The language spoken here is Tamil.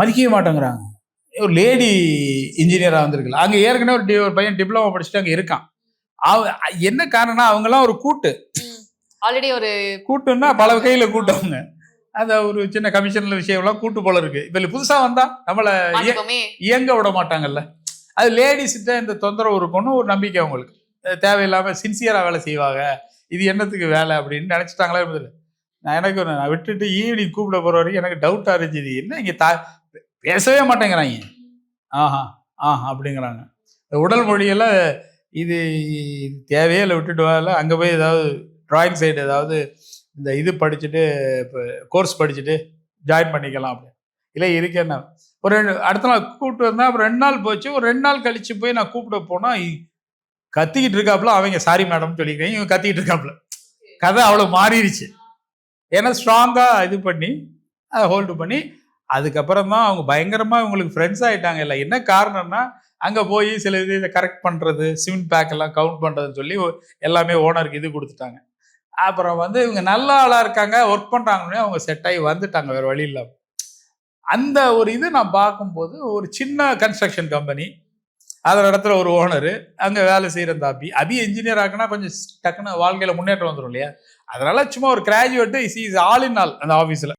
மதிக்கவே மாட்டேங்கிறாங்க. ஒரு லேடி இன்ஜினியராக வந்திருக்குல்ல, அங்கே ஏற்கனவே ஒரு பையன் டிப்ளமோ படிச்சுட்டு அங்கே இருக்கான். என்ன காரணம்னா அவங்கெல்லாம் ஒரு கூட்டு, ஆல்ரெடி ஒரு கூட்டுன்னா பல கையில் கூட்டவங்க. அந்த ஒரு சின்ன கமிஷன்ல விஷயம்லாம் கூட்டு போல இருக்கு. இப்போ புதுசா வந்தா நம்மளை இயங்க விட மாட்டாங்கல்ல. அது லேடிஸ்கிட்ட இந்த தொந்தரவு இருக்கும்னு ஒரு நம்பிக்கை அவங்களுக்கு. தேவையில்லாம சின்சியரா வேலை செய்வாங்க, இது என்னத்துக்கு வேலை அப்படின்னு நினைச்சிட்டாங்களே. நான் விட்டுட்டு ஈவினிங் கூப்பிட போற வரைக்கும் எனக்கு டவுட்டா இருந்துச்சு. என்ன இங்க பேசவே மாட்டேங்கிறாங்க. ஆஹா அப்படிங்கிறாங்க. உடல் மொழியெல்லாம் இது தேவையே இல்லை, விட்டுட்டு வரல. அங்கே போய் ஏதாவது டிராயிங் சைடு ஏதாவது இந்த இது படிச்சுட்டு இப்போ கோர்ஸ் படிச்சுட்டு ஜாயின் பண்ணிக்கலாம் அப்படி இல்லை இருக்கேன்னா. ஒரு அடுத்த நாள் கூப்பிட்டு வந்தேன். அப்புறம் 2 நாள் போச்சு. ஒரு 2 நாள் கழிச்சு போய் நான் கூப்பிட போனா கத்திக்கிட்டு இருக்காப்புல. அவங்க சாரி மேடம் சொல்லிக்கிறேன், இவங்க கத்திக்கிட்டு இருக்காப்புல. கதை அவ்வளோ மாறிடுச்சு. ஏன்னா ஸ்ட்ராங்கா இது பண்ணி ஹோல்டு பண்ணி அதுக்கப்புறம் தான் அவங்க பயங்கரமா இவங்களுக்கு ஃப்ரெண்ட்ஸ் ஆயிட்டாங்க. இல்லை என்ன காரணம்னா அங்கே போய் சில இதை கரெக்ட் பண்ணுறது, சிமெண்ட் பேக் எல்லாம் கவுண்ட் பண்ணுறதுன்னு சொல்லி எல்லாமே ஓனருக்கு இது கொடுத்துட்டாங்க. அப்புறம் இவங்க நல்ல ஆளாக இருக்காங்க, ஒர்க் பண்ணுறாங்கன்னே அவங்க செட் ஆகி வந்துட்டாங்க, வேறு வழி இல்லை. அந்த ஒரு இது நான் பார்க்கும்போது ஒரு சின்ன கன்ஸ்ட்ரக்ஷன் கம்பெனி, அதோட இடத்துல ஒரு ஓனரு, அங்கே வேலை செய்கிற அந்த அபி என்ஜினியர் ஆகுனா கொஞ்சம் டக்குன்னு வாழ்க்கையில் முன்னேற்றம் வந்துடும் இல்லையா. அதனால சும்மா ஒரு graduate is all in all அந்த ஆஃபீஸில்.